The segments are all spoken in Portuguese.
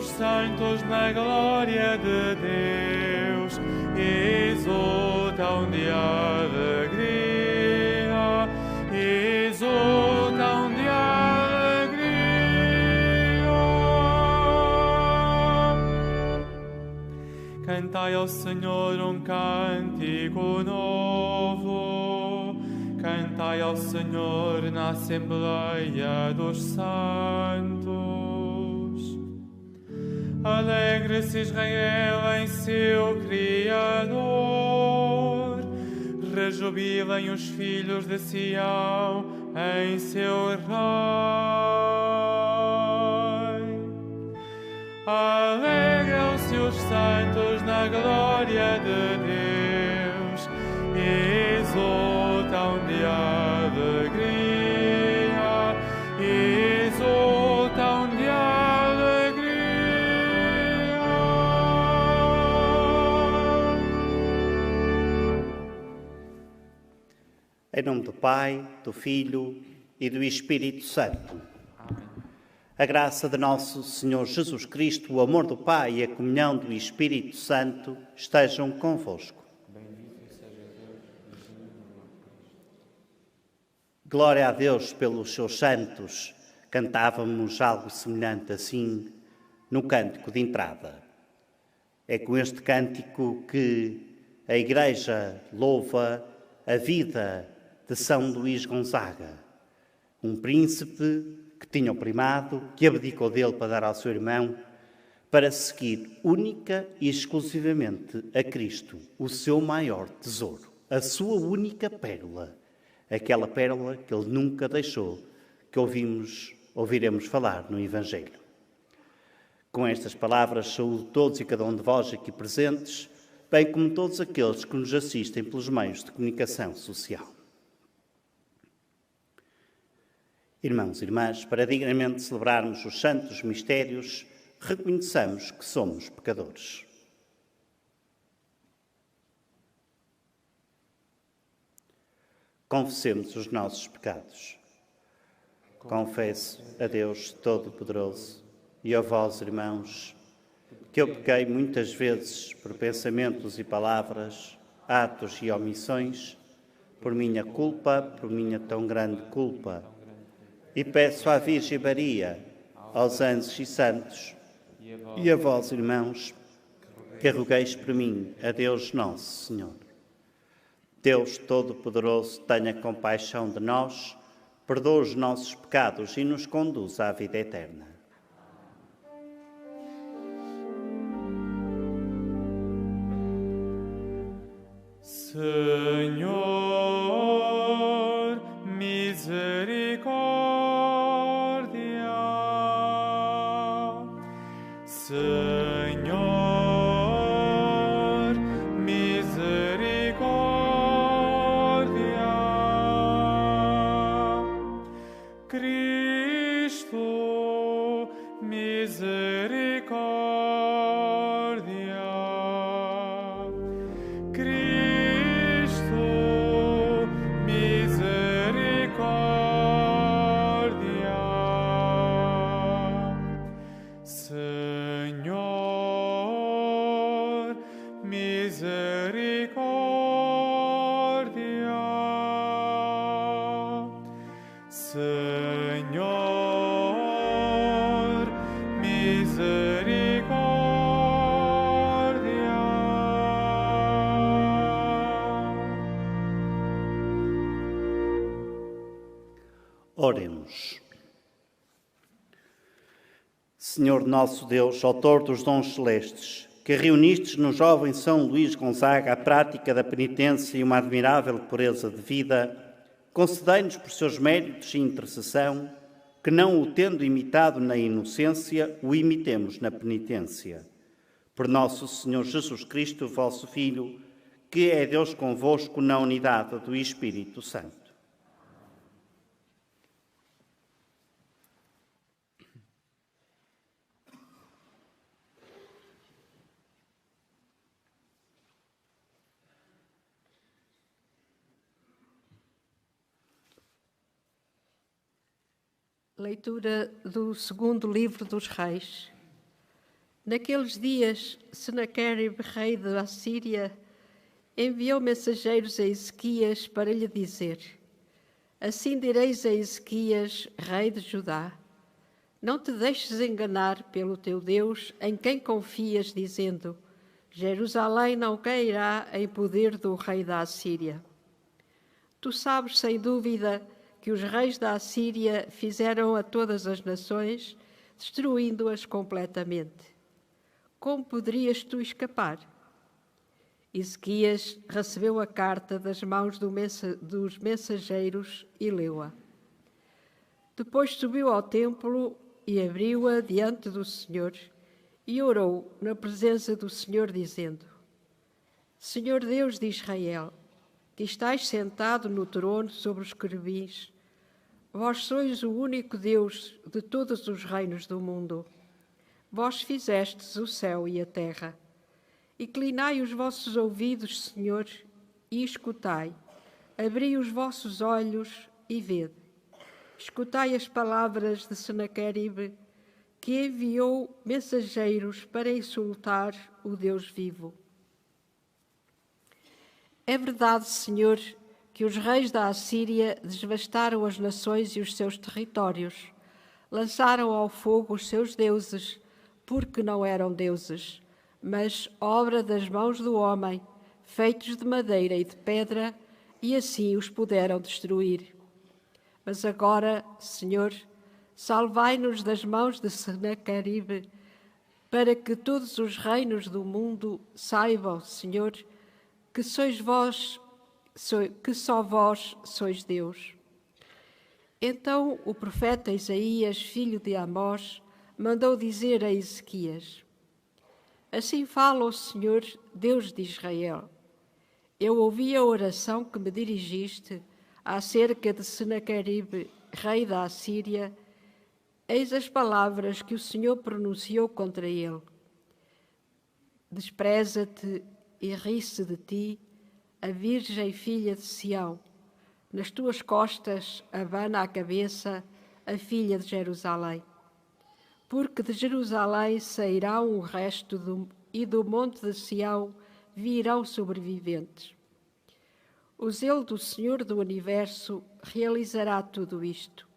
os santos na glória de Deus, exultam de alegria, exultam de alegria. Cantai ao Senhor um cântico novo, cantai ao Senhor na Assembleia dos Santos. Alegre-se Israel em seu Criador, rejubilem os filhos de Sião em seu Rei. Alegram-se os santos na glória de Deus, exultam de alegria, exultam de alegria. Em nome do Pai, do Filho e do Espírito Santo. Amém. A graça de nosso Senhor Jesus Cristo, o amor do Pai e a comunhão do Espírito Santo estejam convosco. Glória a Deus pelos seus santos. Cantávamos algo semelhante assim no cântico de entrada. É com este cântico que a Igreja louva a vida de São Luís Gonzaga, um príncipe que tinha o primado, que abdicou dele para dar ao seu irmão, para seguir única e exclusivamente a Cristo, o seu maior tesouro, a sua única pérola, aquela pérola que ele nunca deixou, que ouviremos falar no Evangelho. Com estas palavras, saúdo todos e cada um de vós aqui presentes, bem como todos aqueles que nos assistem pelos meios de comunicação social. Irmãos e irmãs, para dignamente celebrarmos os santos mistérios, reconheçamos que somos pecadores. Confessemos os nossos pecados. Confesso a Deus Todo-Poderoso e a vós, irmãos, que eu pequei muitas vezes por pensamentos e palavras, atos e omissões, por minha culpa, por minha tão grande culpa. E peço à Virgem Maria, aos anjos e santos, e a vós, irmãos, que rogueis por mim, a Deus nosso Senhor. Deus Todo-Poderoso, tenha compaixão de nós, perdoa os nossos pecados e nos conduz à vida eterna. Senhor, misericórdia. Senhor, misericórdia. Cristo, misericórdia. Cristo, misericórdia. Senhor, misericórdia. Senhor, misericórdia. Oremos. Senhor nosso Deus, autor dos dons celestes, que reunistes no jovem São Luís Gonzaga a prática da penitência e uma admirável pureza de vida, concedei-nos por seus méritos e intercessão, que não o tendo imitado na inocência, o imitemos na penitência. Por nosso Senhor Jesus Cristo, vosso Filho, que é Deus convosco na unidade do Espírito Santo. Leitura do segundo livro dos Reis. Naqueles dias, Senaqueribe, rei da Assíria, enviou mensageiros a Ezequias para lhe dizer: assim direis a Ezequias, rei de Judá: não te deixes enganar pelo teu Deus, em quem confias, dizendo: Jerusalém não cairá em poder do rei da Assíria. Tu sabes, sem dúvida, que os reis da Assíria fizeram a todas as nações, destruindo-as completamente. Como poderias tu escapar? Ezequias recebeu a carta das mãos dos mensageiros e leu-a. Depois subiu ao templo e abriu-a diante do Senhor e orou na presença do Senhor, dizendo: Senhor Deus de Israel, que estais sentado no trono sobre os querubins, vós sois o único Deus de todos os reinos do mundo. Vós fizestes o céu e a terra. Inclinai os vossos ouvidos, Senhor, e escutai. Abri os vossos olhos e vede. Escutai as palavras de Senaqueribe, que enviou mensageiros para insultar o Deus vivo. É verdade, Senhor, que os reis da Assíria devastaram as nações e os seus territórios, lançaram ao fogo os seus deuses, porque não eram deuses, mas obra das mãos do homem, feitos de madeira e de pedra, e assim os puderam destruir. Mas agora, Senhor, salvai-nos das mãos de Senaqueribe, para que todos os reinos do mundo saibam, Senhor, que só vós sois Deus. Então o profeta Isaías, filho de Amós, mandou dizer a Ezequias: assim fala o Senhor, Deus de Israel. Eu ouvi a oração que me dirigiste acerca de Senaqueribe, rei da Assíria. Eis as palavras que o Senhor pronunciou contra ele. Despreza-te e ri-se de ti a virgem filha de Sião. Nas tuas costas abana a cabeça a filha de Jerusalém. Porque de Jerusalém sairá um resto e do monte de Sião virão sobreviventes. O zelo do Senhor do Universo realizará tudo isto.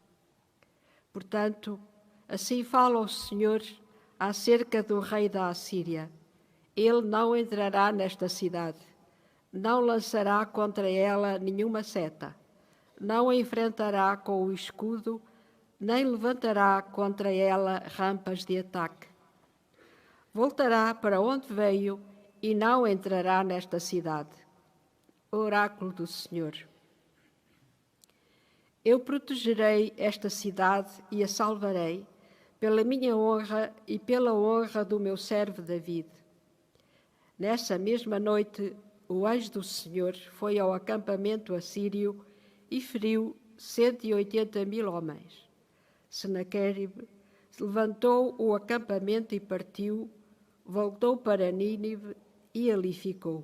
Portanto, assim fala o Senhor acerca do rei da Assíria. Ele não entrará nesta cidade, não lançará contra ela nenhuma seta, não a enfrentará com o escudo, nem levantará contra ela rampas de ataque. Voltará para onde veio e não entrará nesta cidade. Oráculo do Senhor. Eu protegerei esta cidade e a salvarei, pela minha honra e pela honra do meu servo David. Nessa mesma noite, o anjo do Senhor foi ao acampamento assírio e feriu 180.000 homens. Senaqueribe levantou o acampamento e partiu, voltou para Nínive e ali ficou.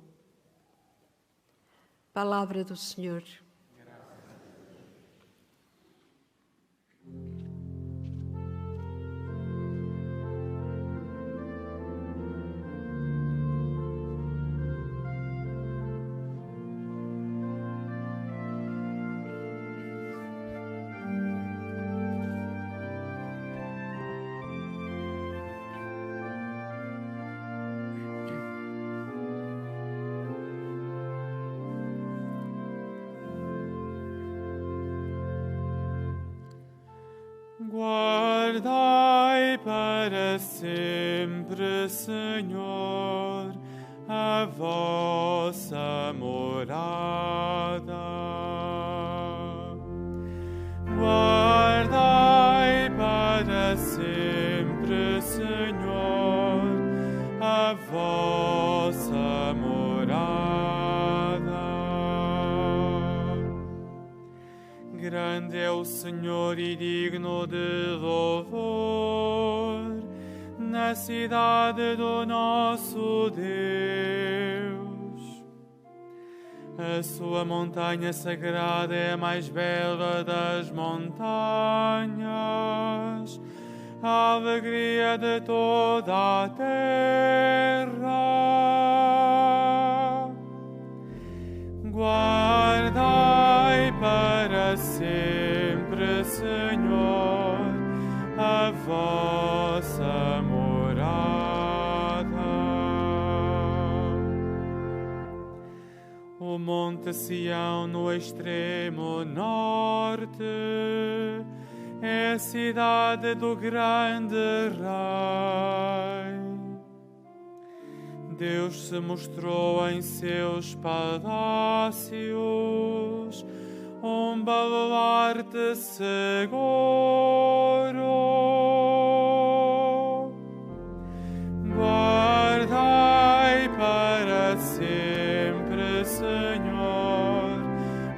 Palavra do Senhor. Guardai para sempre, Senhor, a vossa morada. Guardai para sempre, Senhor, a vossa morada. Grande é o Senhor e digno de louvor na cidade do nosso Deus. A sua montanha sagrada é a mais bela das montanhas. a alegria de toda a terra. Guardai para sempre, Senhor, a vossa morada. O monte Sião no extremo norte é a cidade do grande Rei. Deus se mostrou em seus palácios, um baluarte seguro. Guardai para sempre, Senhor,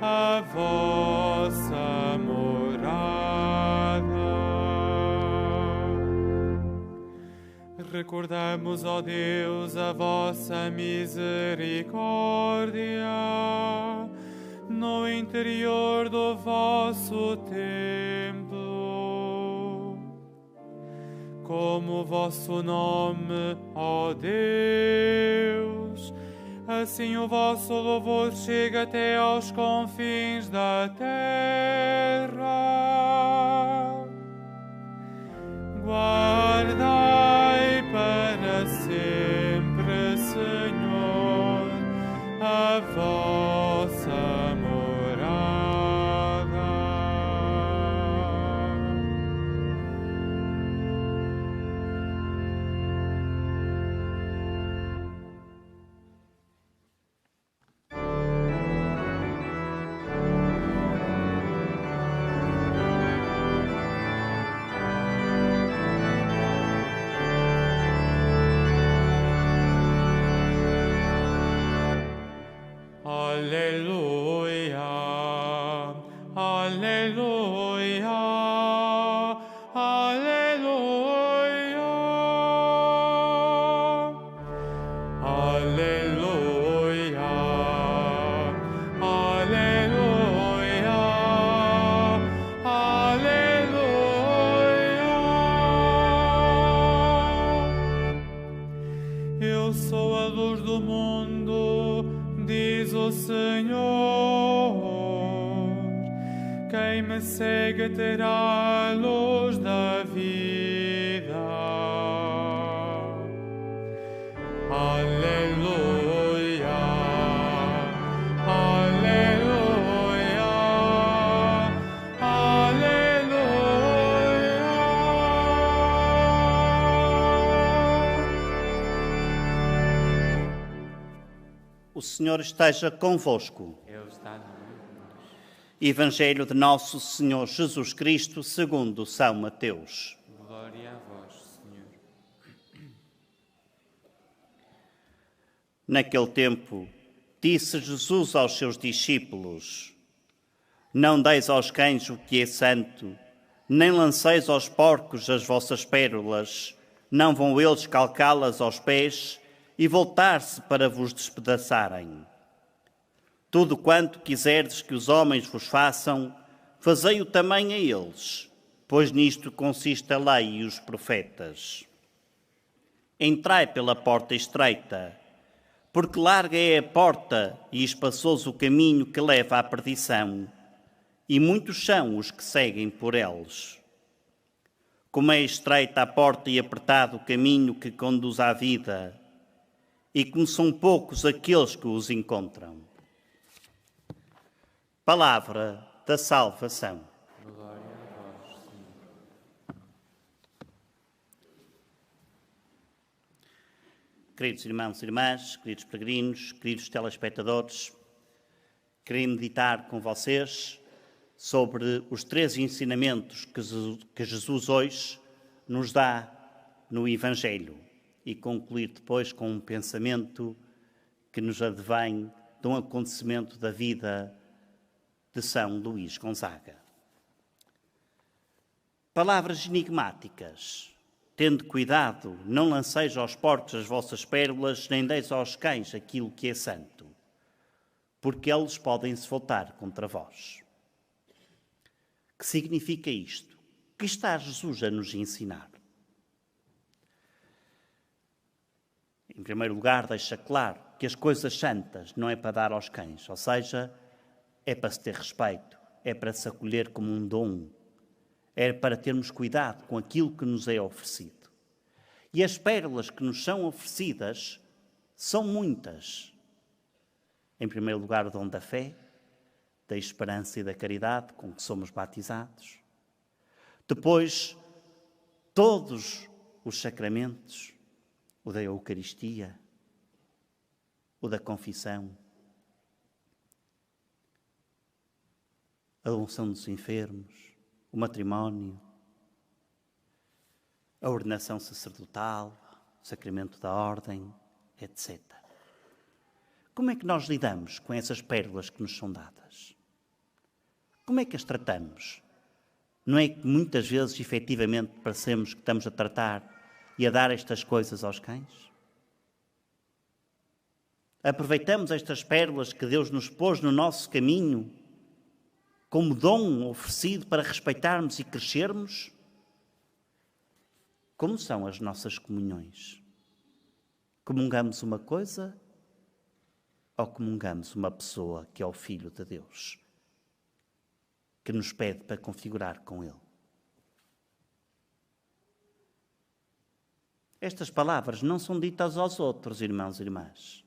a vossa morada. Recordamos, ó Deus, a vossa misericórdia no interior do vosso templo. Como o vosso nome, ó Deus, assim o vosso louvor chega até aos confins da terra. Guardai para sempre, Senhor, a vossa morada. Aleluia, aleluia, aleluia, aleluia, aleluia, aleluia. Eu sou a luz do mundo, diz o Senhor. Quem me segue terá a luz da vida. Aleluia, aleluia, aleluia. O Senhor esteja convosco. Ele está no meio de nós. Evangelho de Nosso Senhor Jesus Cristo, segundo São Mateus. Glória a vós, Senhor. Naquele tempo, disse Jesus aos seus discípulos: Não deis aos cães o que é santo, nem lanceis aos porcos as vossas pérolas, não vão eles calcá-las aos pés e voltar-se para vos despedaçarem. Tudo quanto quiserdes que os homens vos façam, fazei-o também a eles, pois nisto consiste a lei e os profetas. Entrai pela porta estreita, porque larga é a porta e espaçoso o caminho que leva à perdição, e muitos são os que seguem por eles. Como é estreita a porta e apertado o caminho que conduz à vida, e como são poucos aqueles que os encontram. Palavra da salvação. Glória a vós, Senhor. Queridos irmãos e irmãs, queridos peregrinos, queridos telespectadores, queria meditar com vocês sobre os 3 ensinamentos que Jesus hoje nos dá no Evangelho e concluir depois com um pensamento que nos advém de um acontecimento da vida de São Luís Gonzaga. Palavras enigmáticas. Tende cuidado, não lanceis aos porcos as vossas pérolas, nem deis aos cães aquilo que é santo, porque eles podem se voltar contra vós. Que significa isto? O que está Jesus a nos ensinar? em primeiro lugar, deixa claro que as coisas santas não é para dar aos cães, ou seja, é para se ter respeito, é para se acolher como um dom, é para termos cuidado com aquilo que nos é oferecido. E as pérolas que nos são oferecidas são muitas. Em primeiro lugar, o dom da fé, da esperança e da caridade com que somos batizados. Depois, todos os sacramentos, o da Eucaristia, o da confissão, a unção dos enfermos, o matrimónio, a ordenação sacerdotal, o sacramento da ordem, etc. Como é que nós lidamos com essas pérolas que nos são dadas? Como é que as tratamos? Não é que muitas vezes, efetivamente, parecemos que estamos a tratar e a dar estas coisas aos cães? Aproveitamos estas pérolas que Deus nos pôs no nosso caminho como dom oferecido para respeitarmos e crescermos? Como são as nossas comunhões? Comungamos uma coisa ou comungamos uma pessoa que é o Filho de Deus, que nos pede para configurar com Ele? Estas palavras não são ditas aos outros, irmãos e irmãs.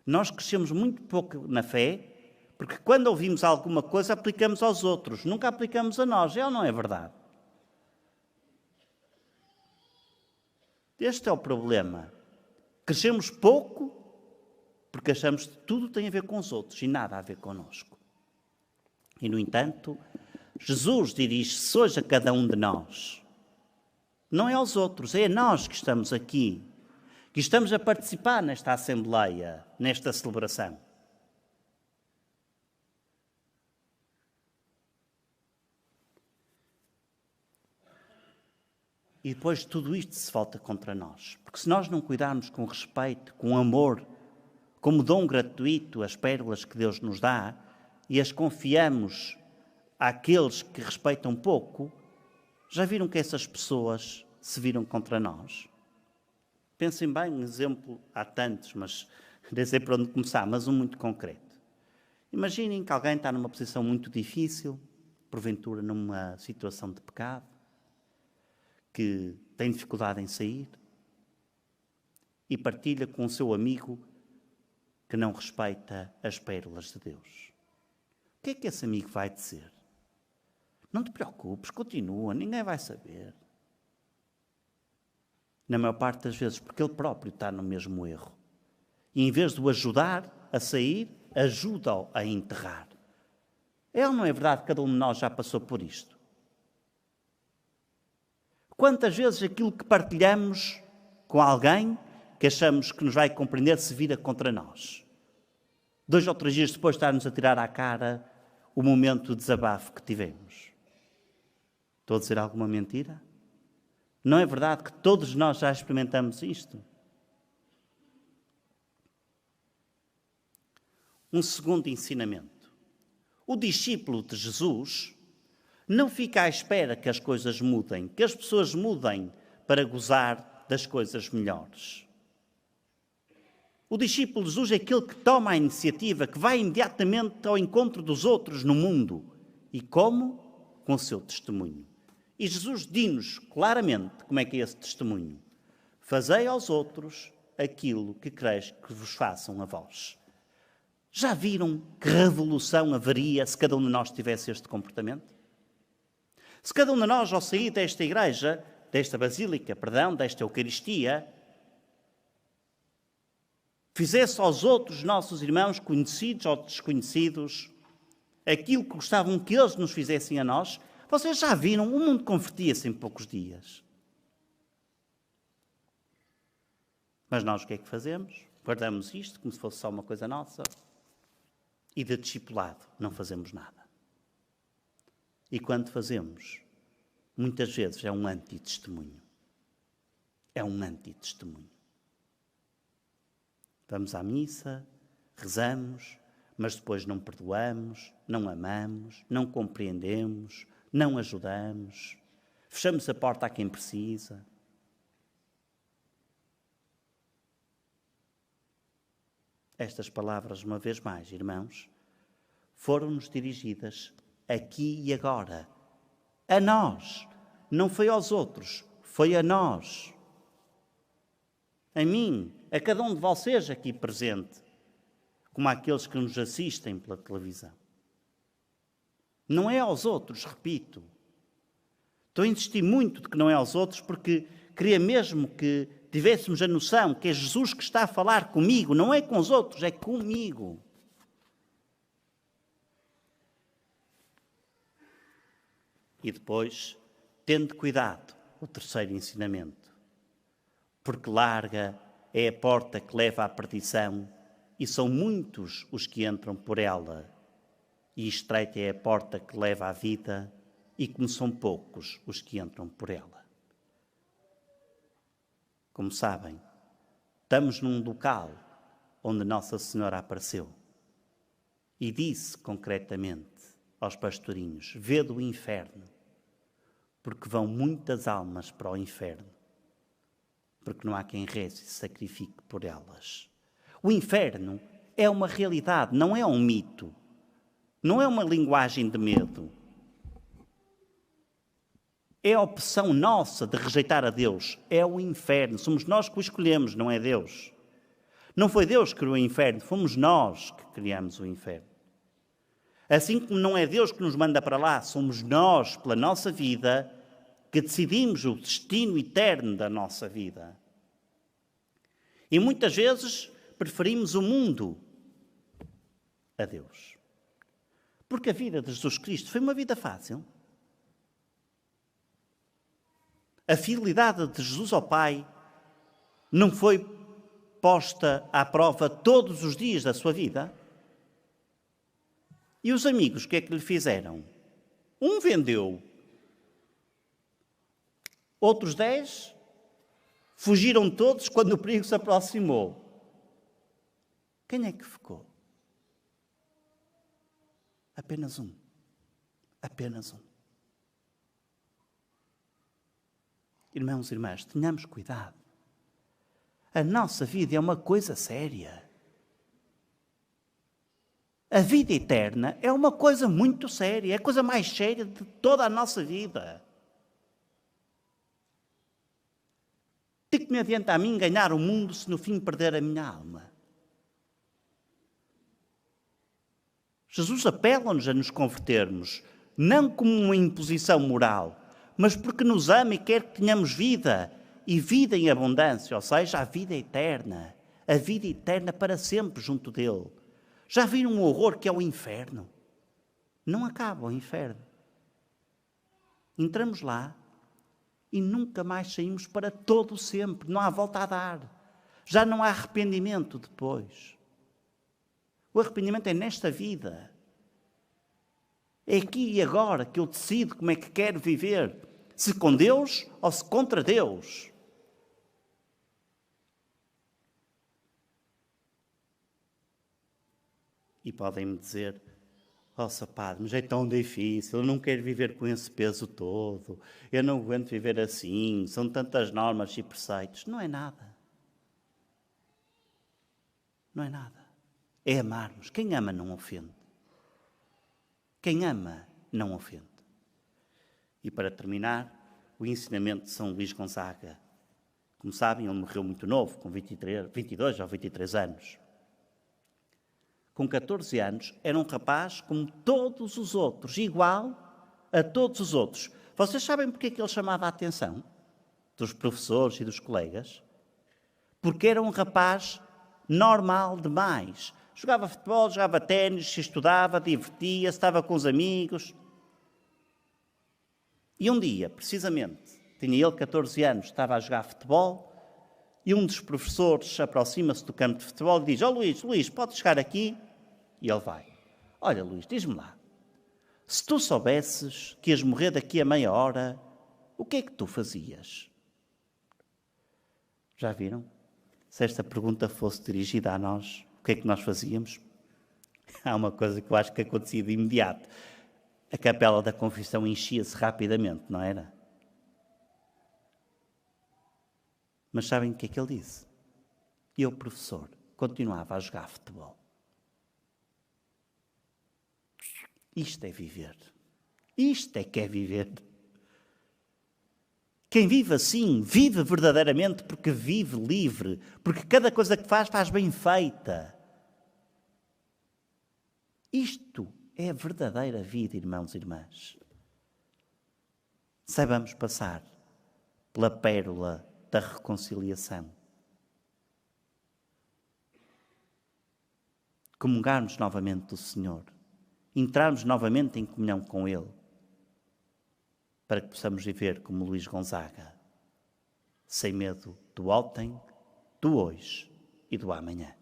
Nós crescemos muito pouco na fé, porque quando ouvimos alguma coisa aplicamos aos outros, nunca aplicamos a nós. É ou não é verdade? Este é o problema. Crescemos pouco porque achamos que tudo tem a ver com os outros e nada a ver connosco. E, no entanto, Jesus dirige-se hoje a cada um de nós. Não é aos outros, é a nós que estamos aqui, que estamos a participar nesta Assembleia, nesta celebração. E depois tudo isto se volta contra nós. Porque se nós não cuidarmos com respeito, com amor, como dom gratuito, as pérolas que Deus nos dá, e as confiamos àqueles que respeitam pouco, já viram que essas pessoas se viram contra nós? Pensem bem, um exemplo, há tantos, mas nem sei por onde começar, mas um muito concreto. Imaginem que alguém está numa posição muito difícil, porventura numa situação de pecado, que tem dificuldade em sair e partilha com o seu amigo que não respeita as pérolas de Deus. O que é que esse amigo vai dizer? Não te preocupes, continua, ninguém vai saber. Na maior parte das vezes, porque ele próprio está no mesmo erro. E em vez de o ajudar a sair, ajuda-o a enterrar. É ou não é verdade que cada um de nós já passou por isto? Quantas vezes aquilo que partilhamos com alguém que achamos que nos vai compreender se vira contra nós? 2 ou 3 dias depois de estar-nos a tirar à cara o momento de desabafo que tivemos. Estou a dizer alguma mentira? Não é verdade que todos nós já experimentamos isto? Um segundo ensinamento. O discípulo de Jesus não fica à espera que as coisas mudem, que as pessoas mudem para gozar das coisas melhores. O discípulo de Jesus é aquele que toma a iniciativa, que vai imediatamente ao encontro dos outros no mundo. E como? Com o seu testemunho. E Jesus diz-nos claramente como é que é esse testemunho. Fazei aos outros aquilo que quereis que vos façam a vós. Já viram que revolução haveria se cada um de nós tivesse este comportamento? Se cada um de nós, ao sair desta igreja, desta basílica, desta Eucaristia, fizesse aos outros nossos irmãos, conhecidos ou desconhecidos, aquilo que gostavam que eles nos fizessem a nós, vocês já viram, o mundo convertia-se em poucos dias. Mas nós o que é que fazemos? Guardamos isto como se fosse só uma coisa nossa e de discipulado não fazemos nada. E quando fazemos, muitas vezes é um anti-testemunho. É um anti-testemunho. Vamos à missa, rezamos, mas depois não perdoamos, não amamos, não compreendemos, não ajudamos, fechamos a porta a quem precisa. Estas palavras, uma vez mais, irmãos, foram-nos dirigidas aqui e agora. A nós. Não foi aos outros, foi a nós. A mim, a cada um de vocês aqui presente, como àqueles que nos assistem pela televisão. Não é aos outros, repito. Estou a insistir muito de que não é aos outros porque queria mesmo que tivéssemos a noção que é Jesus que está a falar comigo, não é com os outros, é comigo. E depois, tende cuidado, o terceiro ensinamento, porque larga é a porta que leva à perdição e são muitos os que entram por ela, e estreita é a porta que leva à vida e como são poucos os que entram por ela. Como sabem, estamos num local onde Nossa Senhora apareceu e disse concretamente aos pastorinhos: vede o inferno, porque vão muitas almas para o inferno, porque não há quem reze e se sacrifique por elas. O inferno é uma realidade, não é um mito, não é uma linguagem de medo. É a opção nossa de rejeitar a Deus, é o inferno. Somos nós que o escolhemos, não é Deus. Não foi Deus que criou o inferno, fomos nós que criamos o inferno. Assim como não é Deus que nos manda para lá, somos nós, pela nossa vida, que decidimos o destino eterno da nossa vida. E muitas vezes preferimos o mundo a Deus. Porque a vida de Jesus Cristo foi uma vida fácil. A fidelidade de Jesus ao Pai não foi posta à prova todos os dias da sua vida. E os amigos, o que é que lhe fizeram? Um vendeu. Outros 10 fugiram todos quando o perigo se aproximou. Quem é que ficou? Apenas um. Apenas um. Irmãos e irmãs, tenhamos cuidado. A nossa vida é uma coisa séria. A vida eterna é uma coisa muito séria, é a coisa mais séria de toda a nossa vida. De que me adianta a mim ganhar o mundo se no fim perder a minha alma? Jesus apela-nos a nos convertermos, não como uma imposição moral, mas porque nos ama e quer que tenhamos vida, e vida em abundância, ou seja, a vida eterna para sempre junto dele. Já viram um horror que é o inferno? Não acaba o inferno. Entramos lá e nunca mais saímos para todo o sempre, não há volta a dar. Já não há arrependimento depois. O arrependimento é nesta vida. É aqui e agora que eu decido como é que quero viver. Se com Deus ou se contra Deus. E podem-me dizer: nossa, padre, mas é tão difícil, eu não quero viver com esse peso todo, eu não aguento viver assim, são tantas normas e preceitos. Não é nada. Não é nada. É amarmos. Quem ama não ofende. Quem ama não ofende. E para terminar, o ensinamento de São Luís Gonzaga. Como sabem, ele morreu muito novo, com 22 ou 23 anos. Com 14 anos, era um rapaz como todos os outros, igual a todos os outros. Vocês sabem porque é que ele chamava a atenção dos professores e dos colegas? Porque era um rapaz normal demais. Jogava futebol, jogava ténis, estudava, divertia-se, estava com os amigos. E um dia, precisamente, tinha ele 14 anos, estava a jogar futebol, e um dos professores aproxima-se do campo de futebol e diz: ó Luís, podes chegar aqui? E ele vai. Olha, Luís, diz-me lá, se tu soubesses que ias morrer daqui a meia hora, o que é que tu fazias? Já viram? Se esta pergunta fosse dirigida a nós, o que é que nós fazíamos? Há uma coisa que eu acho que acontecia de imediato. A capela da confissão enchia-se rapidamente, não era? Mas sabem o que é que ele disse? Eu, professor, continuava a jogar futebol. Isto é viver. Isto é que é viver. Quem vive assim, vive verdadeiramente porque vive livre, porque cada coisa que faz, faz bem feita. Isto é a verdadeira vida, irmãos e irmãs. Saibamos passar pela pérola da reconciliação. Comungarmos novamente do Senhor. Entrarmos novamente em comunhão com Ele. Para que possamos viver como Luís Gonzaga. Sem medo do ontem, do hoje e do amanhã.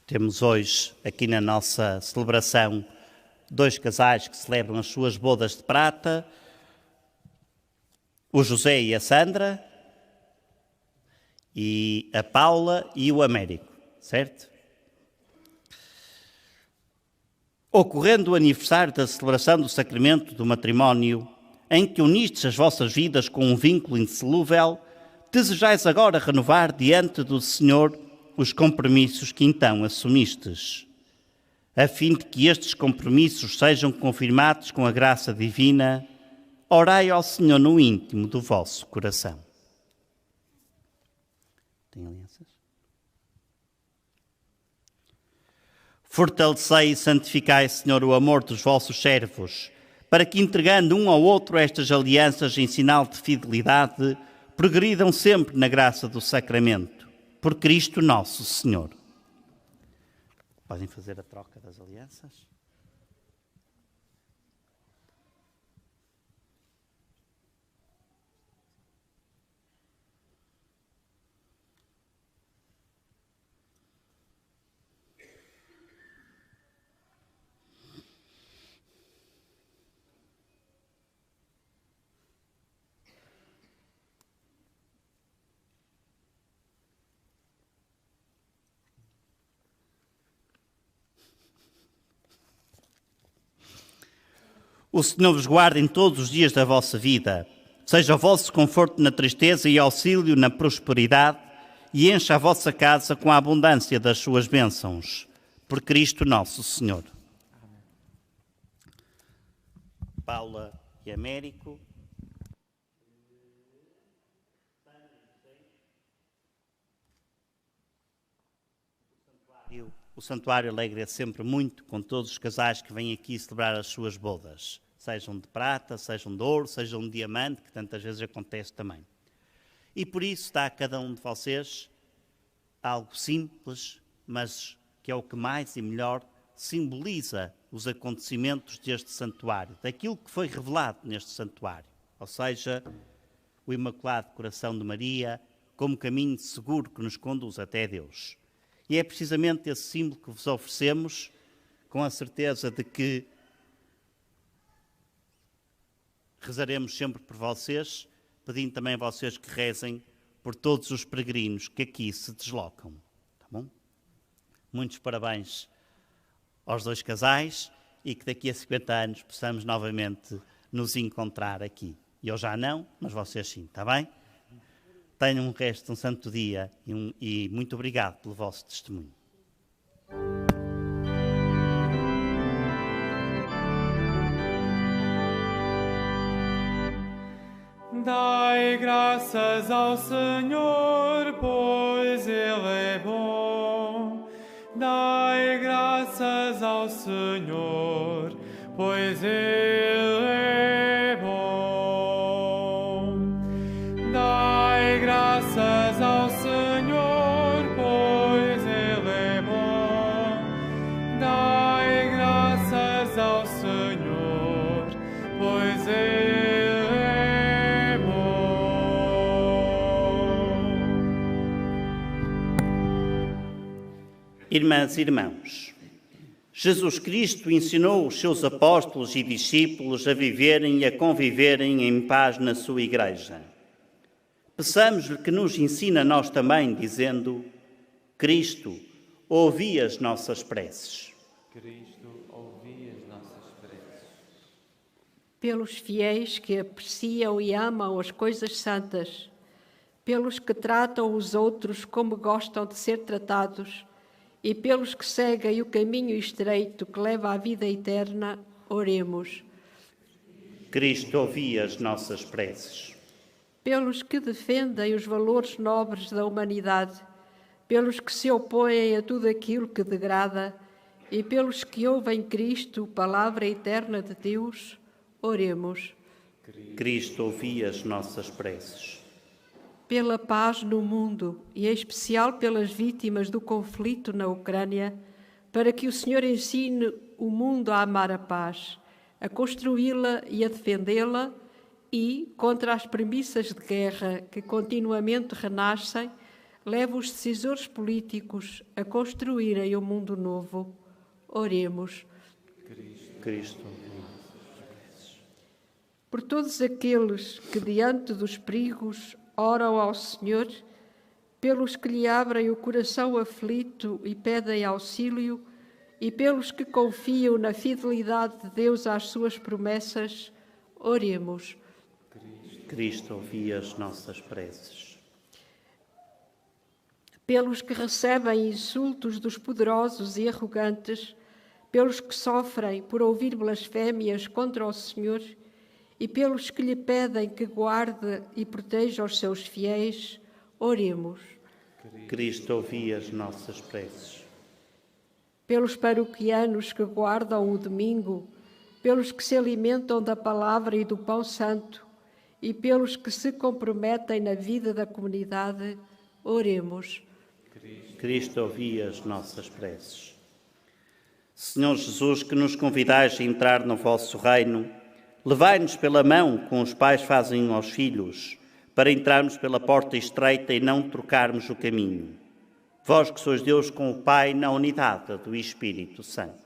Temos hoje, aqui na nossa celebração, 2 casais que celebram as suas bodas de prata, o José e a Sandra, e a Paula e o Américo, certo? Ocorrendo o aniversário da celebração do sacramento do matrimónio, em que unistes as vossas vidas com um vínculo indissolúvel, desejais agora renovar diante do Senhor os compromissos que então assumistes, a fim de que estes compromissos sejam confirmados com a graça divina, orai ao Senhor no íntimo do vosso coração. Tem alianças? Fortalecei e santificai, Senhor, o amor dos vossos servos, para que, entregando um ao outro estas alianças em sinal de fidelidade, progridam sempre na graça do sacramento. Por Cristo nosso Senhor. Podem fazer a troca das alianças? O Senhor vos guarde em todos os dias da vossa vida, seja o vosso conforto na tristeza e auxílio na prosperidade, e encha a vossa casa com a abundância das suas bênçãos. Por Cristo nosso Senhor. Amém. Paula e Américo. O Santuário alegra sempre muito com todos os casais que vêm aqui celebrar as suas bodas. Sejam de prata, sejam de ouro, sejam de diamante, que tantas vezes acontece também. E por isso dá a cada um de vocês algo simples, mas que é o que mais e melhor simboliza os acontecimentos deste santuário, daquilo que foi revelado neste santuário. Ou seja, o Imaculado Coração de Maria como caminho seguro que nos conduz até Deus. E é precisamente esse símbolo que vos oferecemos, com a certeza de que rezaremos sempre por vocês, pedindo também a vocês que rezem por todos os peregrinos que aqui se deslocam. Tá bom? Muitos parabéns aos 2 casais e que daqui a 50 anos possamos novamente nos encontrar aqui. Eu já não, mas vocês sim, está bem? Tenham um resto de um santo dia e muito obrigado pelo vosso testemunho. Dai graças ao Senhor, pois Ele é bom. Dai graças ao Senhor, pois Ele é bom. Dai graças ao Senhor, pois Ele é bom. Dai graças ao Senhor, pois Ele é bom. Irmãs e irmãos, Jesus Cristo ensinou os seus apóstolos e discípulos a viverem e a conviverem em paz na sua Igreja. Peçamos-lhe que nos ensine a nós também, dizendo: Cristo, ouvi as nossas preces. Cristo, ouvi as nossas preces. Pelos fiéis que apreciam e amam as coisas santas, pelos que tratam os outros como gostam de ser tratados e pelos que seguem o caminho estreito que leva à vida eterna, oremos. Cristo, ouvi as nossas preces. Pelos que defendem os valores nobres da humanidade, pelos que se opõem a tudo aquilo que degrada e pelos que ouvem Cristo, palavra eterna de Deus, oremos. Cristo, ouvi as nossas preces. Pela paz no mundo e em especial pelas vítimas do conflito na Ucrânia, para que o Senhor ensine o mundo a amar a paz, a construí-la e a defendê-la e, contra as premissas de guerra que continuamente renascem, leva os decisores políticos a construírem um mundo novo. Oremos. Cristo. Por todos aqueles que, diante dos perigos, oram ao Senhor, pelos que lhe abrem o coração aflito e pedem auxílio, e pelos que confiam na fidelidade de Deus às suas promessas, oremos. Cristo, ouvi as nossas preces. Pelos que recebem insultos dos poderosos e arrogantes, pelos que sofrem por ouvir blasfémias contra o Senhor e pelos que lhe pedem que guarde e proteja os seus fiéis, oremos. Cristo, ouvi as nossas preces. Pelos paroquianos que guardam o domingo, pelos que se alimentam da palavra e do pão santo e pelos que se comprometem na vida da comunidade, oremos. Cristo, ouvi as nossas preces. Senhor Jesus, que nos convidais a entrar no vosso reino, levai-nos pela mão, como os pais fazem aos filhos, para entrarmos pela porta estreita e não trocarmos o caminho. Vós que sois Deus com o Pai na unidade do Espírito Santo.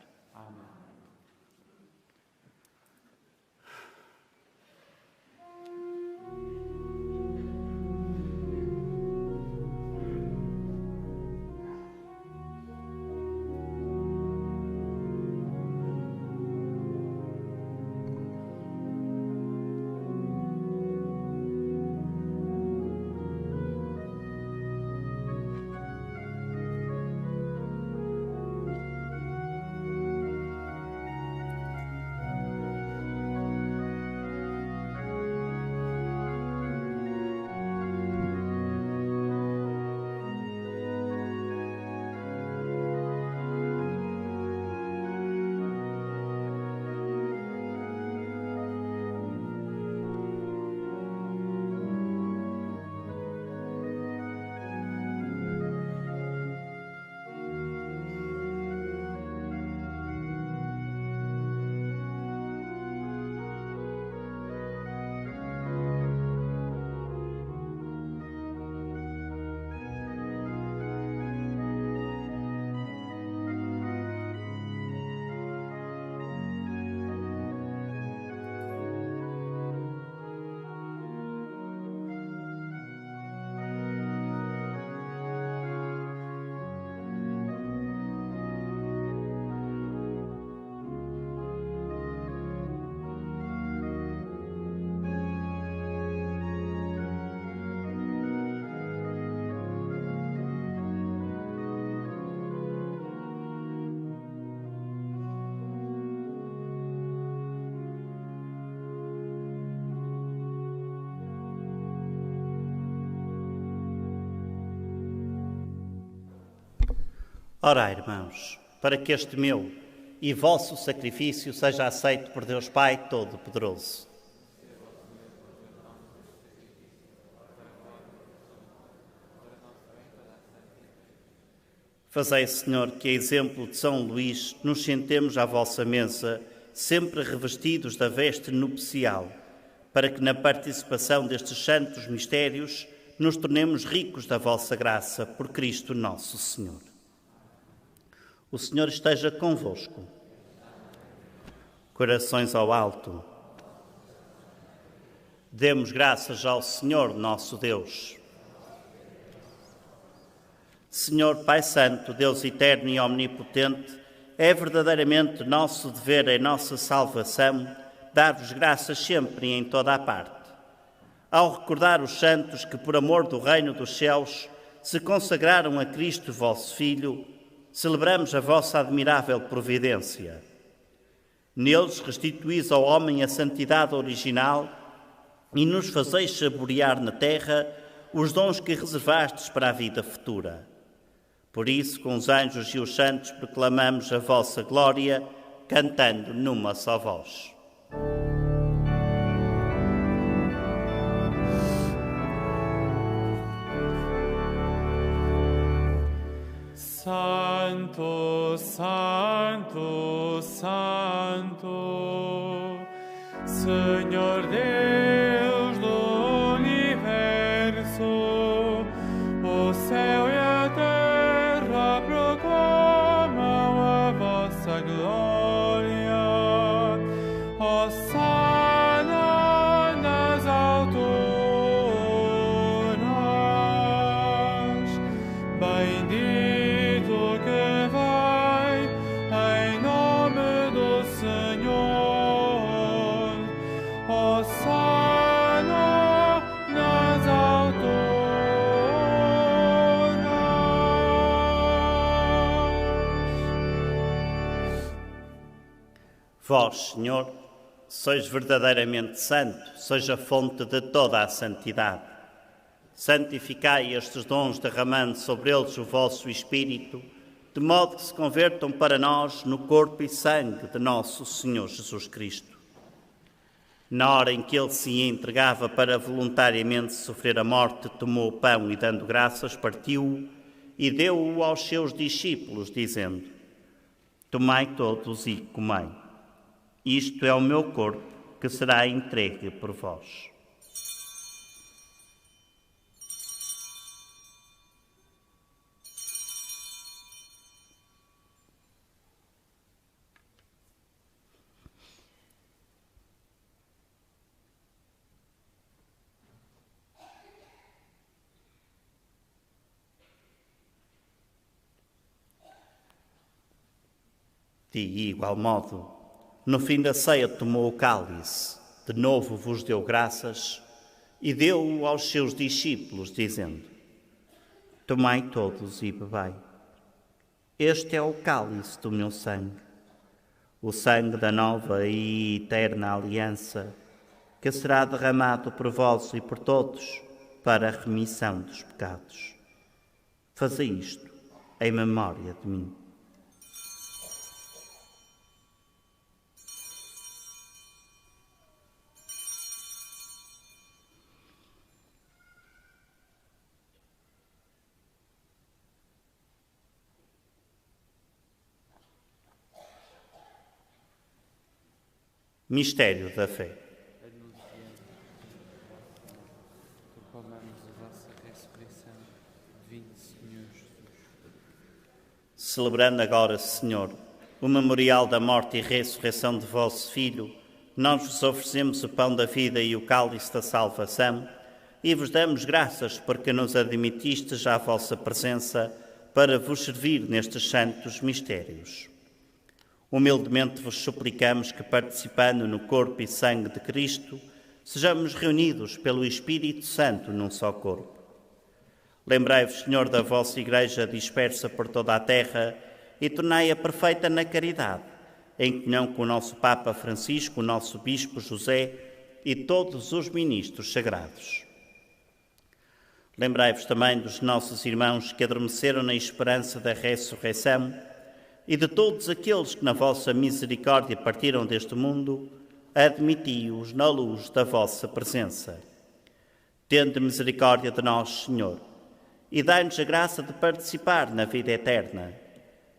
Orai, irmãos, para que este meu e vosso sacrifício seja aceito por Deus Pai Todo-Poderoso. Fazei, Senhor, que a exemplo de São Luís nos sentemos à vossa mesa, sempre revestidos da veste nupcial, para que na participação destes santos mistérios nos tornemos ricos da vossa graça, por Cristo nosso Senhor. O Senhor esteja convosco. Corações ao alto. Demos graças ao Senhor nosso Deus. Senhor Pai Santo, Deus eterno e omnipotente, é verdadeiramente nosso dever em nossa salvação dar-vos graças sempre e em toda a parte. Ao recordar os santos que, por amor do reino dos céus, se consagraram a Cristo, vosso Filho, celebramos a vossa admirável providência. Neles restituís ao homem a santidade original e nos fazeis saborear na terra os dons que reservastes para a vida futura. Por isso, com os anjos e os santos, proclamamos a vossa glória, cantando numa só voz. Santo, Santo, Santo, Senhor Deus do universo, o céu e a terra proclamam a vossa glória. Hosana nas alturas, bendito que vai em nome do Senhor. Hosana nas alturas. Vós, Senhor, sois verdadeiramente santo, sois a fonte de toda a santidade. Santificai estes dons, derramando sobre eles o vosso Espírito, de modo que se convertam para nós no corpo e sangue de nosso Senhor Jesus Cristo. Na hora em que ele se entregava para voluntariamente sofrer a morte, tomou o pão e, dando graças, partiu-o e deu-o aos seus discípulos, dizendo: Tomai todos e comei. Isto é o meu corpo, que será entregue por vós. De igual modo, no fim da ceia tomou o cálice, de novo vos deu graças e deu-o aos seus discípulos, dizendo: Tomai todos e bebei. Este é o cálice do meu sangue, o sangue da nova e eterna aliança, que será derramado por vós e por todos para a remissão dos pecados. Fazei isto em memória de mim. Mistério da fé. Proclamamos a vossa ressurreição. Vinde, Senhor Jesus. Celebrando agora, Senhor, o memorial da morte e ressurreição de vosso Filho, nós vos oferecemos o pão da vida e o cálice da salvação e vos damos graças porque nos admitistes à vossa presença para vos servir nestes santos mistérios. Humildemente vos suplicamos que, participando no corpo e sangue de Cristo, sejamos reunidos pelo Espírito Santo num só corpo. Lembrai-vos, Senhor, da vossa Igreja dispersa por toda a terra e tornai-a perfeita na caridade, em comunhão com o nosso Papa Francisco, o nosso Bispo José e todos os ministros sagrados. Lembrai-vos também dos nossos irmãos que adormeceram na esperança da ressurreição e de todos aqueles que na vossa misericórdia partiram deste mundo, admiti-os na luz da vossa presença. Tende misericórdia de nós, Senhor, e dai-nos a graça de participar na vida eterna,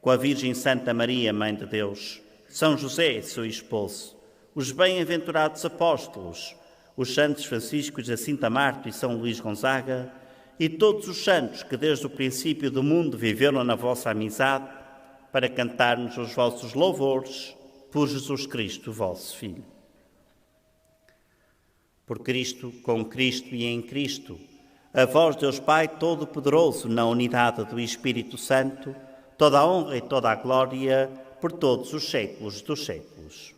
com a Virgem Santa Maria, Mãe de Deus, São José, seu esposo, os bem-aventurados apóstolos, os santos Francisco, Jacinta Marto e São Luís Gonzaga, e todos os santos que desde o princípio do mundo viveram na vossa amizade, para cantarmos os vossos louvores por Jesus Cristo, vosso Filho. Por Cristo, com Cristo e em Cristo, a vós, Deus Pai Todo-Poderoso, na unidade do Espírito Santo, toda a honra e toda a glória por todos os séculos dos séculos.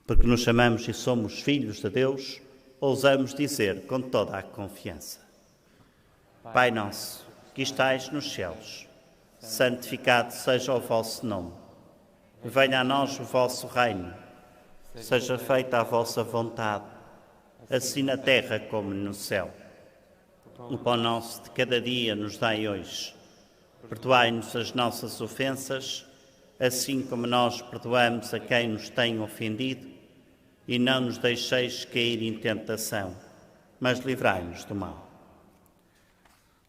Porque nos chamamos e somos filhos de Deus, ousamos dizer com toda a confiança: Pai nosso, que estais nos céus, santificado seja o vosso nome. Venha a nós o vosso reino. Seja feita a vossa vontade, assim na terra como no céu. O pão nosso de cada dia nos dai hoje. Perdoai-nos as nossas ofensas, assim como nós perdoamos a quem nos tem ofendido, e não nos deixeis cair em tentação, mas livrai-nos do mal.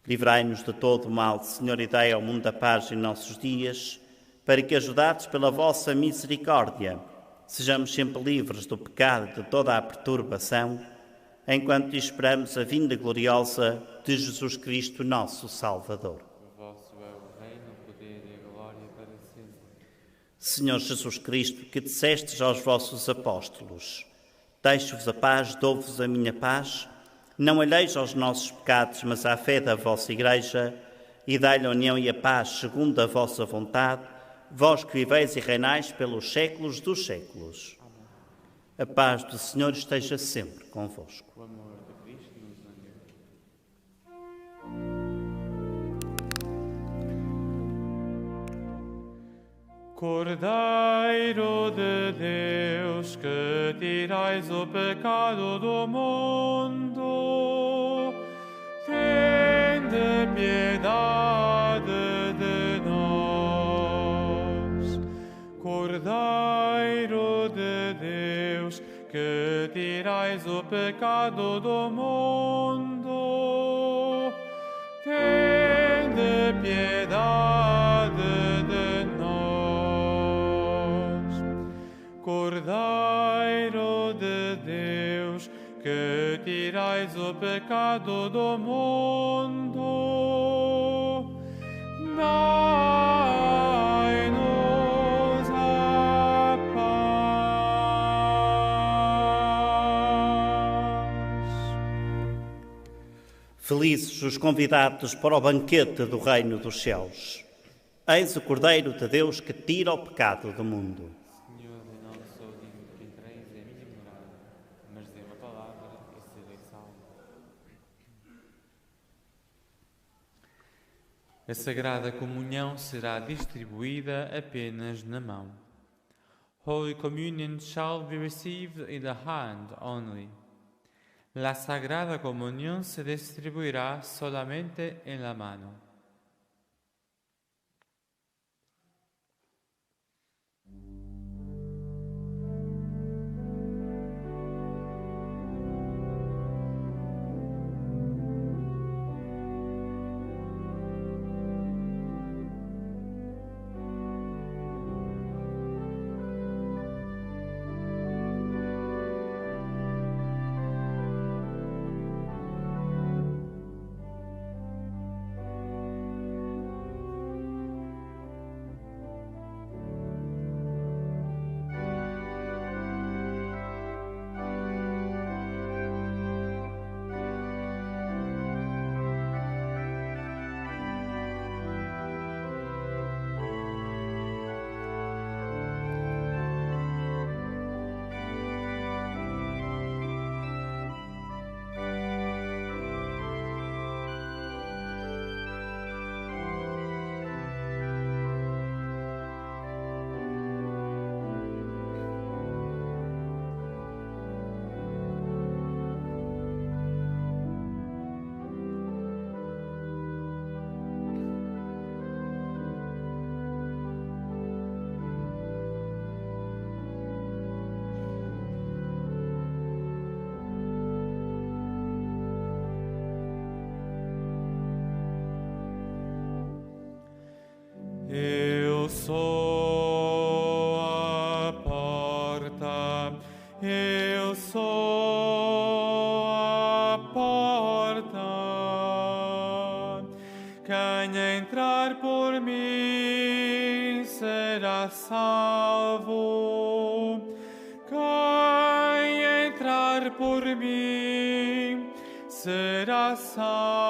Livrai-nos de todo o mal, Senhor, e dai ao mundo a paz em nossos dias, para que, ajudados pela vossa misericórdia, sejamos sempre livres do pecado e de toda a perturbação, enquanto esperamos a vinda gloriosa de Jesus Cristo, nosso Salvador. Vosso é o reino, o poder e a glória para sempre. Senhor Jesus Cristo, que dissestes aos vossos apóstolos: deixo-vos a paz, dou-vos a minha paz, não olheis aos nossos pecados, mas à fé da vossa Igreja, e dai-lhe a união e a paz segundo a vossa vontade, vós que viveis e reinais pelos séculos dos séculos. Amém. A paz do Senhor esteja sempre convosco. O amor de Cristo nos uniu. Cordeiro de Deus, que tirais o pecado do mundo, tende piedade de nós. Cordeiro de Deus, que tirais o pecado do mundo, tende piedade de nós. Cordeiro de Deus, que tirais o pecado do mundo, dai-nos a paz. Felizes os convidados para o banquete do reino dos céus. Eis o Cordeiro de Deus que tira o pecado do mundo. Senhor, eu não sou digno que entreis em minha morada, mas dê uma palavra e serei salvo. A Sagrada Comunhão será distribuída apenas na mão. Holy Communion shall be received in the hand only. La Sagrada Comunión se distribuirá solamente en la mano. Eu sou a porta, eu sou a porta. Quem entrar por por mim será salvo. Quem entrar por mim será salvo.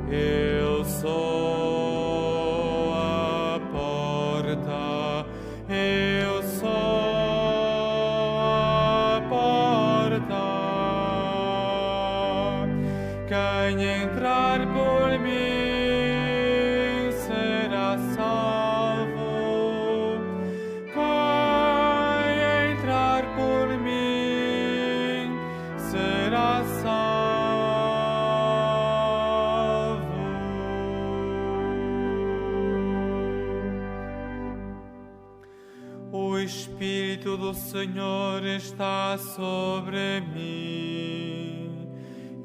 Eu sou a porta, eu sou a porta. Quem entrar por mim será salvo. Quem entrar por mim será salvo. O Espírito do Senhor está sobre mim.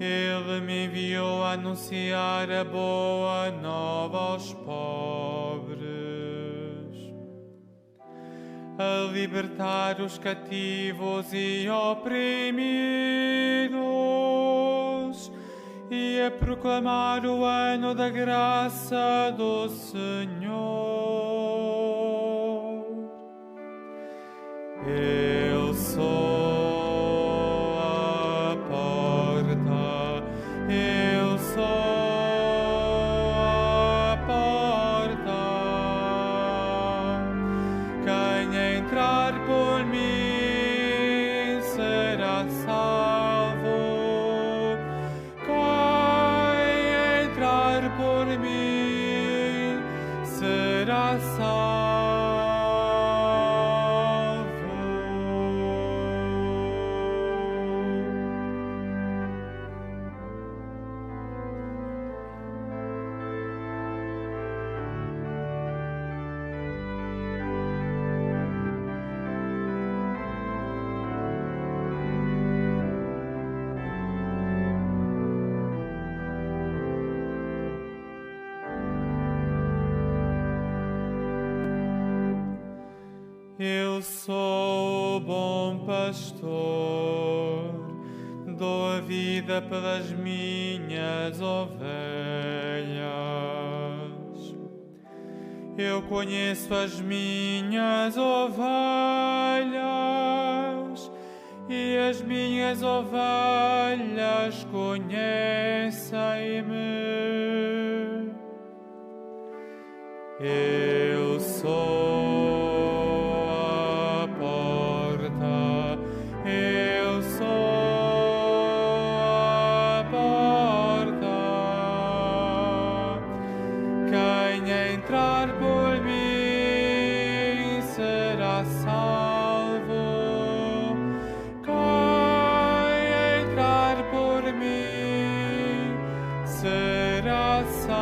Ele me enviou a anunciar a boa nova aos pobres, a libertar os cativos e oprimidos, e a proclamar o ano da graça do Senhor. Eu sou a porta, eu sou a porta. Quem entrar por mim será salvo. Quem entrar por mim será salvo. Eu sou o bom pastor, dou a vida pelas minhas ovelhas. Eu conheço as minhas ovelhas e as minhas ovelhas conhecem-me. Eu sou eu sou a porta. Quem entrar por mim será salvo. Quem entrar por mim será salvo.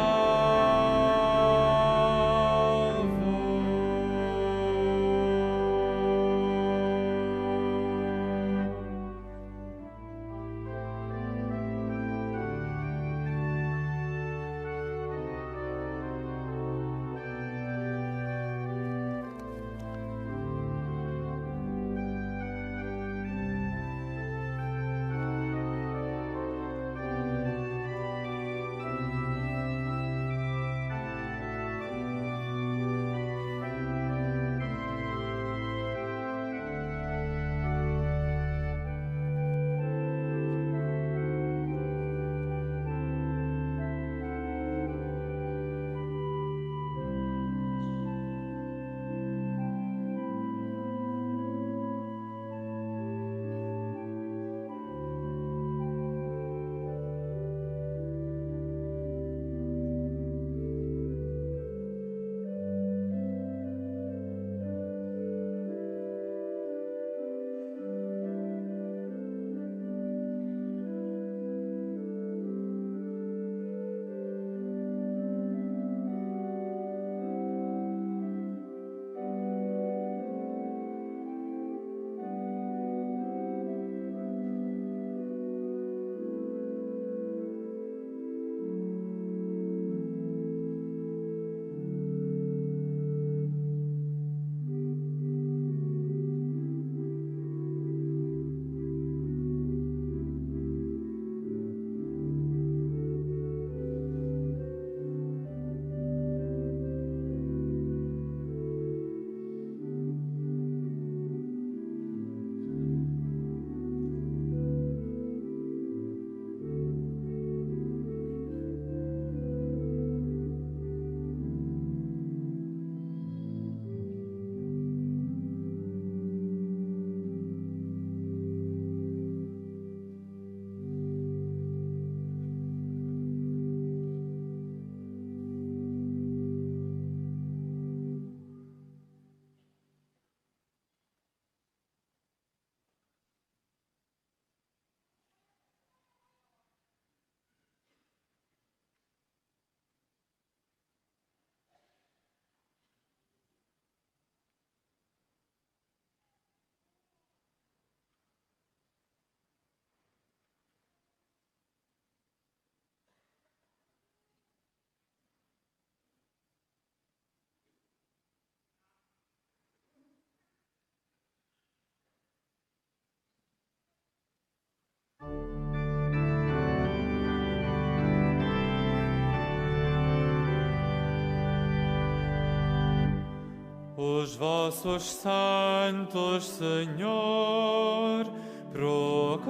Os vossos santos, Senhor, proclamem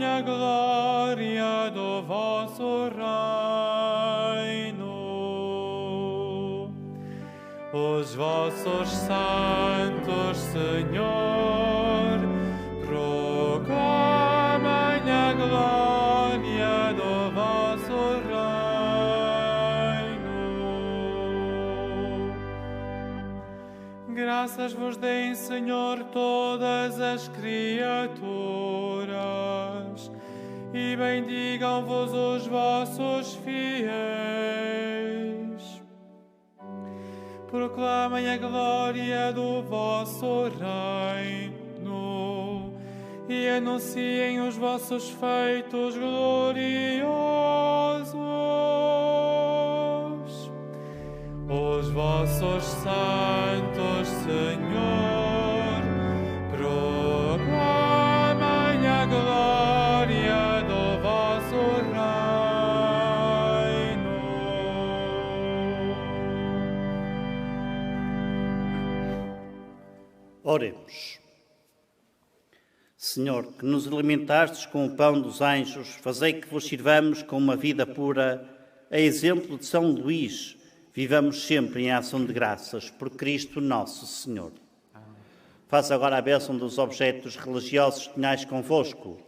a glória do vosso reino. Os vossos santos, Senhor, proclamem a glória do vosso reino. Graças vos deem, Senhor, todas as criaturas, e bendigam-vos os vossos fiéis. Proclamem a glória do vosso reino e anunciem os vossos feitos gloriosos. Os vossos santos, Senhor, proclamem a glória do vosso reino. Oremos. Senhor, que nos alimentastes com o pão dos anjos, fazei que vos sirvamos com uma vida pura, a exemplo de São Luís, vivamos sempre em ação de graças, por Cristo nosso Senhor. Faz agora a bênção dos objetos religiosos que tenhais convosco.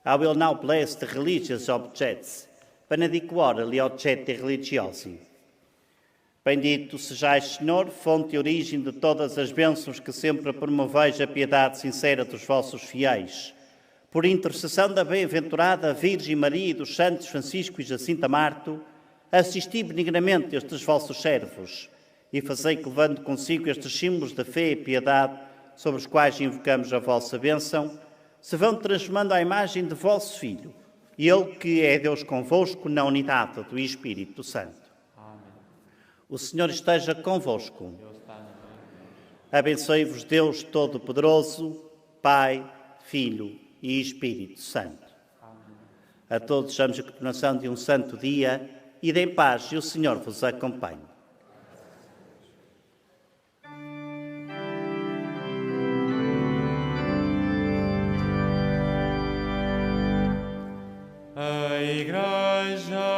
I will now bless the religious objects. Benedicuore gli oggetti religiosi. Bendito sejais, Senhor, fonte e origem de todas as bênçãos que sempre promoveis a piedade sincera dos vossos fiéis. Por intercessão da bem-aventurada Virgem Maria e dos santos Francisco e Jacinta Marto, assisti benignamente estes vossos servos e fazei que, levando consigo estes símbolos da fé e piedade, sobre os quais invocamos a vossa bênção, se vão transformando à imagem de vosso Filho, e Ele que é Deus convosco na unidade do Espírito Santo. Amém. O Senhor esteja convosco. Abençoe-vos Deus Todo-Poderoso, Pai, Filho e Espírito Santo. Amém. A todos desejamos a continuação de um santo dia, e deem paz e o Senhor vos acompanhe. A Igreja